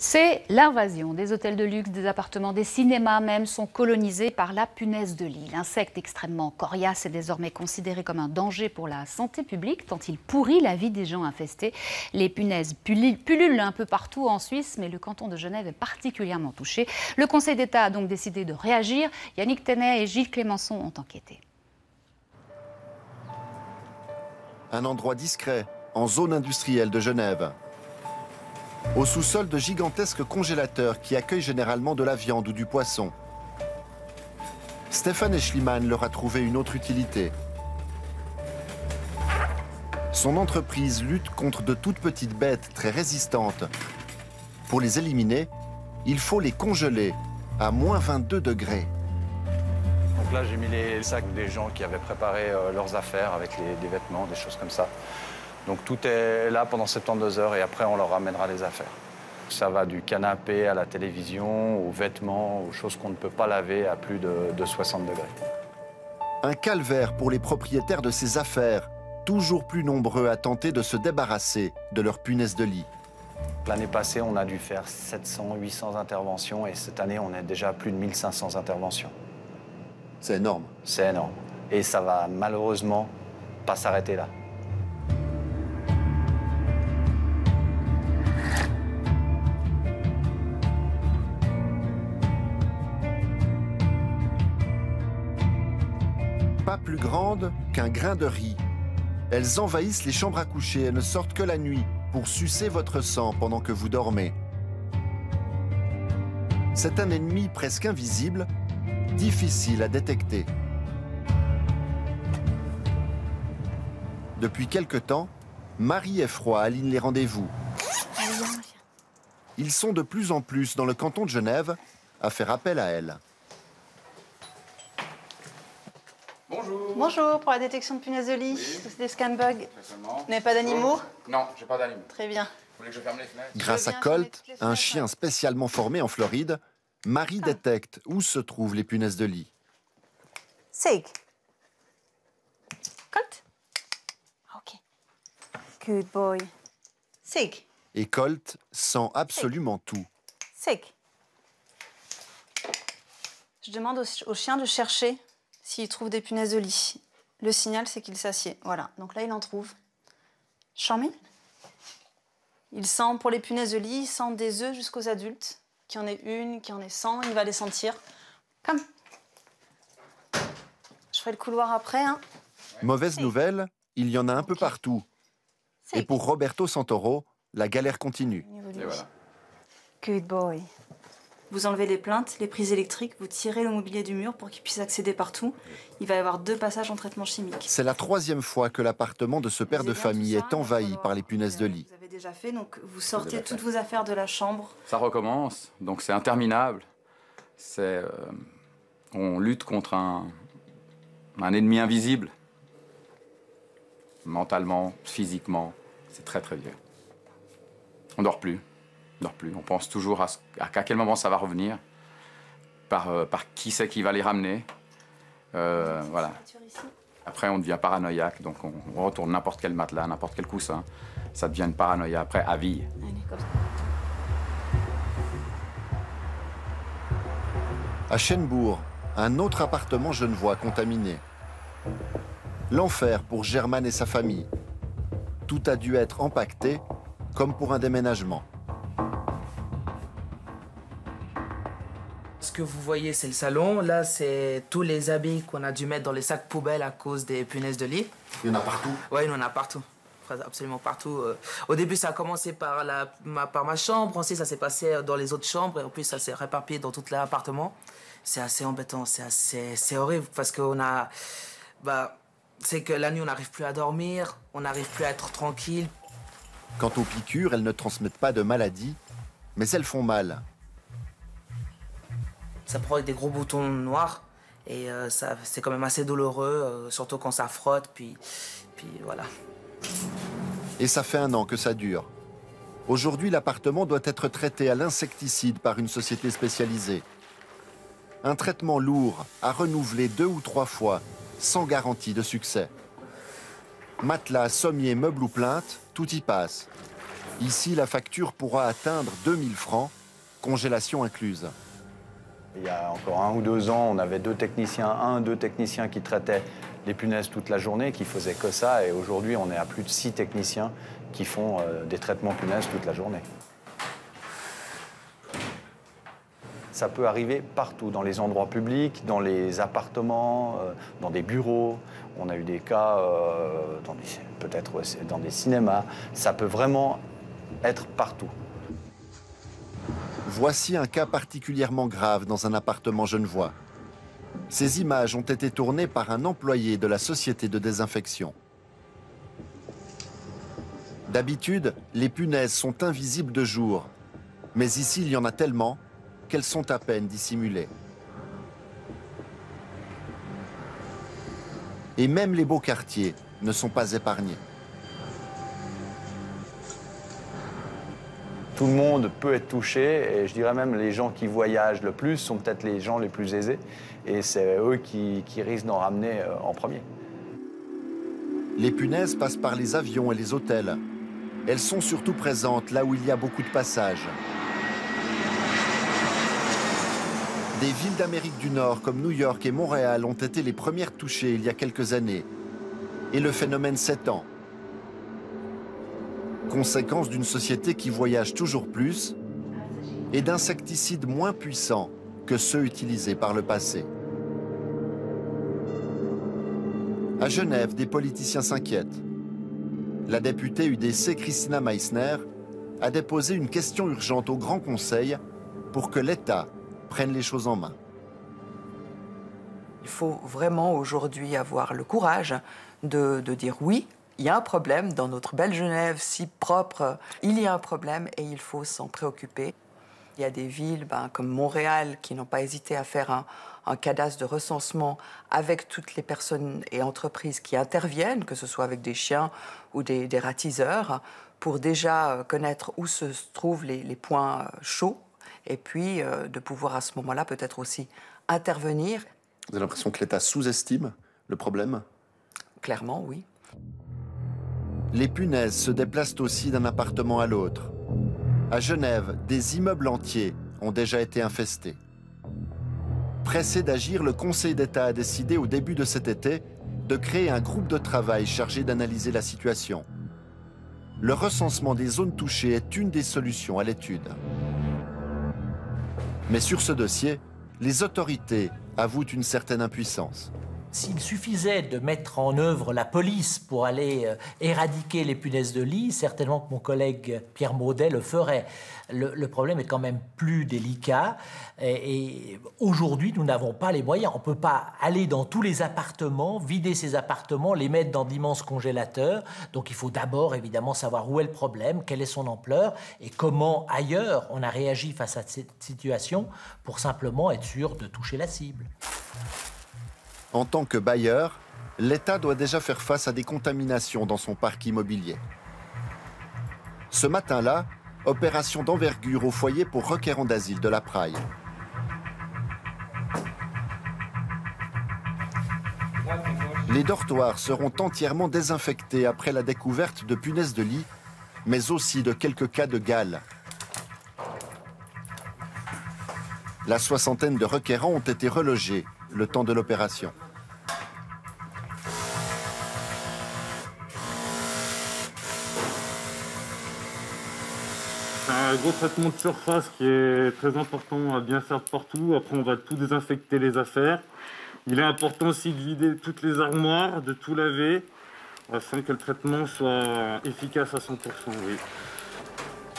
C'est l'invasion. Des hôtels de luxe, des appartements, des cinémas même sont colonisés par la punaise de lit. L'insecte extrêmement coriace est désormais considéré comme un danger pour la santé publique tant il pourrit la vie des gens infestés. Les punaises pullulent un peu partout en Suisse, mais le canton de Genève est particulièrement touché. Le Conseil d'État a donc décidé de réagir. Yannick Tenet et Gilles Clémençon ont enquêté. Un endroit discret, en zone industrielle de Genève. Au sous-sol de gigantesques congélateurs qui accueillent généralement de la viande ou du poisson. Stéphane Eschliman leur a trouvé une autre utilité. Son entreprise lutte contre de toutes petites bêtes très résistantes. Pour les éliminer, il faut les congeler à moins 22 degrés. Donc là, j'ai mis les sacs des gens qui avaient préparé leurs affaires avec des vêtements, des choses comme ça. Donc tout est là pendant 72 heures et après on leur ramènera les affaires. Ça va du canapé à la télévision, aux vêtements, aux choses qu'on ne peut pas laver à plus de 60 degrés. Un calvaire pour les propriétaires de ces affaires, toujours plus nombreux à tenter de se débarrasser de leur punaise de lit. L'année passée, on a dû faire 700, 800 interventions et cette année, on est déjà à plus de 1500 interventions. C'est énorme. C'est énorme. Et ça va malheureusement pas s'arrêter là. Pas plus grandes qu'un grain de riz. Elles envahissent les chambres à coucher et ne sortent que la nuit pour sucer votre sang pendant que vous dormez. C'est un ennemi presque invisible, difficile à détecter. Depuis quelque temps, Marie et Froid alignent les rendez-vous. Ils sont de plus en plus dans le canton de Genève à faire appel à elle. Bonjour. Bonjour, pour la détection de punaises de lit, Oui. des scanbugs. Vous n'avez pas d'animaux? Non, j'ai pas d'animaux. Très bien. Vous voulez que je ferme les fenêtres? Grâce à Je veux bien fermer Colt, toutes les un fenêtres. chien spécialement formé en Floride, Marie détecte où se trouvent les punaises de lit. Sig. Colt. Ok. Good boy. Sig. Et Colt sent absolument tout. Sig. Je demande au chien de chercher s'il trouve des punaises de lit. Le signal, c'est qu'il s'assied. Voilà. Donc là, il en trouve. Charmé. Il sent, pour les punaises de lit, il sent des œufs jusqu'aux adultes. Qu'il y en ait une, qu'il y en ait 100, il va les sentir. Comme. Je ferai le couloir après. Hein. Mauvaise nouvelle, il y en a un peu partout. Et pour Roberto Santoro, la galère continue. Et voilà. Good boy. Vous enlevez les plaintes, les prises électriques, vous tirez le mobilier du mur pour qu'il puisse accéder partout. Il va y avoir 2 passages en traitement chimique. C'est la 3e fois que l'appartement de ce père de famille est envahi par les punaises de lit. Vous avez déjà fait, donc vous sortez déjà fait. toutes vos affaires de la chambre. Ça recommence, donc c'est interminable. On lutte contre un ennemi invisible. Mentalement, physiquement, c'est très très dur. On dort plus. On dort plus. On pense toujours à quel moment ça va revenir, par qui c'est qui va les ramener. Voilà. Après, on devient paranoïaque, donc on retourne n'importe quel matelas, n'importe quel coussin. Ça devient une paranoïa après à vie. Allez, comme ça. À Schenbourg, un autre appartement genevois contaminé. L'enfer pour Germaine et sa famille. Tout a dû être empaqueté, comme pour un déménagement. Ce que vous voyez, c'est le salon. Là, c'est tous les habits qu'on a dû mettre dans les sacs poubelles à cause des punaises de lit. Il y en a partout. Oui, il y en a partout. Absolument partout. Au début, ça a commencé par ma chambre. Ensuite, ça s'est passé dans les autres chambres. Et en plus, ça s'est réparpillé dans tout l'appartement. C'est assez embêtant. C'est horrible parce qu'on a... c'est que la nuit, on n'arrive plus à dormir. On n'arrive plus à être tranquille. Quant aux piqûres, elles ne transmettent pas de maladie, mais elles font mal. Ça provoque des gros boutons noirs. Et c'est quand même assez douloureux, surtout quand ça frotte. Puis voilà. Et ça fait 1 an que ça dure. Aujourd'hui, l'appartement doit être traité à l'insecticide par une société spécialisée. Un traitement lourd, à renouveler 2 ou 3 fois, sans garantie de succès. Matelas, sommier, meubles ou plaintes, tout y passe. Ici, la facture pourra atteindre 2000 francs, congélation incluse. Il y a encore 1 ou 2 ans, on avait 2 techniciens qui traitaient les punaises toute la journée, qui faisaient que ça. Et aujourd'hui, on est à plus de 6 techniciens qui font des traitements punaises toute la journée. Ça peut arriver partout, dans les endroits publics, dans les appartements, dans des bureaux. On a eu des cas, peut-être dans des cinémas. Ça peut vraiment être partout. Voici un cas particulièrement grave dans un appartement genevois. Ces images ont été tournées par un employé de la société de désinfection. D'habitude, les punaises sont invisibles de jour. Mais ici, il y en a tellement qu'elles sont à peine dissimulées. Et même les beaux quartiers ne sont pas épargnés. Tout le monde peut être touché, et je dirais même les gens qui voyagent le plus sont peut-être les gens les plus aisés, et c'est eux qui risquent d'en ramener en premier. Les punaises passent par les avions et les hôtels. Elles sont surtout présentes là où il y a beaucoup de passages. Des villes d'Amérique du Nord comme New York et Montréal ont été les premières touchées il y a quelques années. Et le phénomène s'étend. Conséquence d'une société qui voyage toujours plus et d'insecticides moins puissants que ceux utilisés par le passé. À Genève, des politiciens s'inquiètent. La députée UDC Christina Meissner a déposé une question urgente au Grand Conseil pour que l'État prenne les choses en main. Il faut vraiment aujourd'hui avoir le courage de dire oui, il y a un problème dans notre belle Genève si propre, il y a un problème et il faut s'en préoccuper. Il y a des villes comme Montréal qui n'ont pas hésité à faire un cadastre de recensement avec toutes les personnes et entreprises qui interviennent, que ce soit avec des chiens ou des ratiseurs, pour déjà connaître où se trouvent les points chauds et puis de pouvoir à ce moment-là peut-être aussi intervenir. Vous avez l'impression que l'État sous-estime le problème? Clairement, oui. Les punaises se déplacent aussi d'un appartement à l'autre. À Genève, des immeubles entiers ont déjà été infestés. Pressé d'agir, le Conseil d'État a décidé au début de cet été de créer un groupe de travail chargé d'analyser la situation. Le recensement des zones touchées est une des solutions à l'étude. Mais sur ce dossier, les autorités avouent une certaine impuissance. S'il suffisait de mettre en œuvre la police pour aller éradiquer les punaises de lit, certainement que mon collègue Pierre Maudet le ferait. Le problème est quand même plus délicat et aujourd'hui, nous n'avons pas les moyens. On ne peut pas aller dans tous les appartements, vider ces appartements, les mettre dans d'immenses congélateurs. Donc il faut d'abord évidemment savoir où est le problème, quelle est son ampleur et comment ailleurs on a réagi face à cette situation pour simplement être sûr de toucher la cible. En tant que bailleur, l'État doit déjà faire face à des contaminations dans son parc immobilier. Ce matin-là, opération d'envergure au foyer pour requérants d'asile de la Praille. Les dortoirs seront entièrement désinfectés après la découverte de punaises de lit, mais aussi de quelques cas de gale. La soixantaine de requérants ont été relogés le temps de l'opération. C'est un gros traitement de surface qui est très important à bien faire partout. Après, on va tout désinfecter les affaires. Il est important aussi de vider toutes les armoires, de tout laver, afin que le traitement soit efficace à 100%. Oui.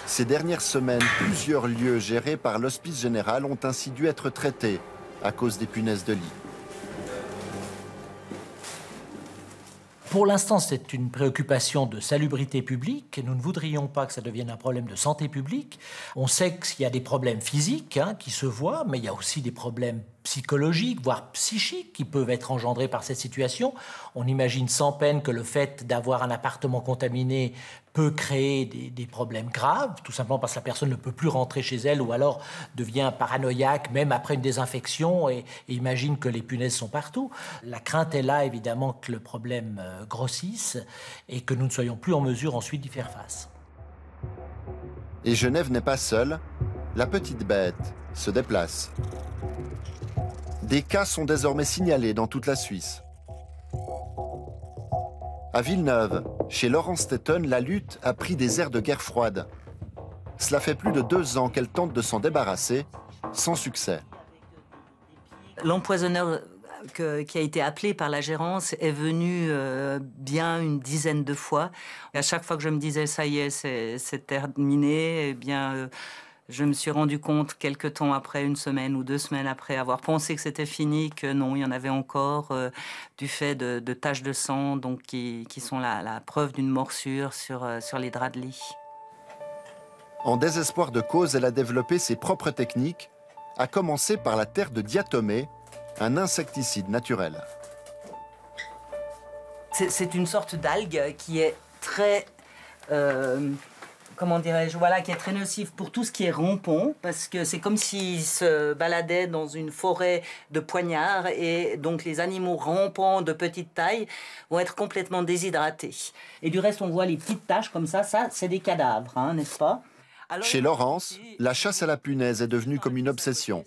Ces dernières semaines, plusieurs lieux gérés par l'Hospice Général ont ainsi dû être traités à cause des punaises de lit. Pour l'instant, c'est une préoccupation de salubrité publique. Nous ne voudrions pas que ça devienne un problème de santé publique. On sait qu'il y a des problèmes physiques qui se voient, mais il y a aussi des problèmes psychologiques, voire psychiques, qui peuvent être engendrés par cette situation. On imagine sans peine que le fait d'avoir un appartement contaminé peut créer des problèmes graves, tout simplement parce que la personne ne peut plus rentrer chez elle ou alors devient paranoïaque, même après une désinfection, et imagine que les punaises sont partout. La crainte est là, évidemment, que le problème grossisse et que nous ne soyons plus en mesure ensuite d'y faire face. Et Genève n'est pas seule, la petite bête se déplace. Des cas sont désormais signalés dans toute la Suisse. À Villeneuve, chez Laurence Stetton, la lutte a pris des airs de guerre froide. Cela fait plus de 2 ans qu'elle tente de s'en débarrasser, sans succès. L'empoisonneur qui a été appelé par la gérance est venu bien une dizaine de fois. Et à chaque fois que je me disais ça y est, c'est terminé, eh bien, je me suis rendu compte quelques temps après, 1 semaine ou 2 semaines après avoir pensé que c'était fini, que non, il y en avait encore du fait de taches de sang, donc qui sont la preuve d'une morsure sur les draps de lit. En désespoir de cause, elle a développé ses propres techniques, à commencer par la terre de diatomée, un insecticide naturel. C'est une sorte d'algue qui est très, comment dirais-je, voilà, qui est très nocive pour tout ce qui est rampant, parce que c'est comme s'il se baladait dans une forêt de poignards, et donc les animaux rampants de petite taille vont être complètement déshydratés. Et du reste, on voit les petites taches comme ça c'est des cadavres, hein, n'est-ce pas? Alors, chez Laurence, la chasse à la punaise est devenue comme une obsession.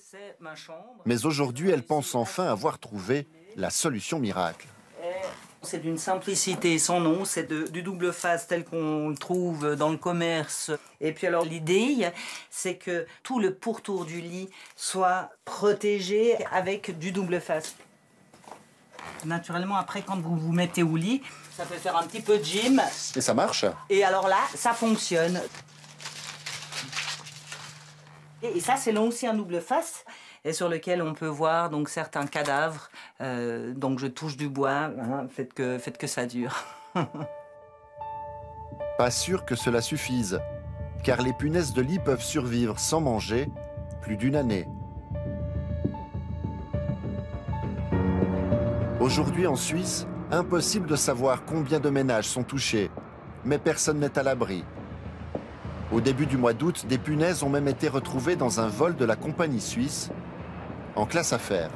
Mais aujourd'hui, elle pense enfin avoir trouvé la solution miracle. C'est d'une simplicité sans nom, c'est du double face tel qu'on le trouve dans le commerce. Et puis alors l'idée, c'est que tout le pourtour du lit soit protégé avec du double face. Naturellement, après, quand vous vous mettez au lit, ça peut faire un petit peu de gym. Et ça marche? Et alors là, ça fonctionne. Et ça, c'est là aussi un double face, et sur lequel on peut voir donc certains cadavres. Donc je touche du bois, hein, faites que ça dure. Pas sûr que cela suffise, car les punaises de lit peuvent survivre sans manger plus d'1 année. Aujourd'hui en Suisse, impossible de savoir combien de ménages sont touchés, mais personne n'est à l'abri. Au début du mois d'août, des punaises ont même été retrouvées dans un vol de la compagnie suisse en classe affaires.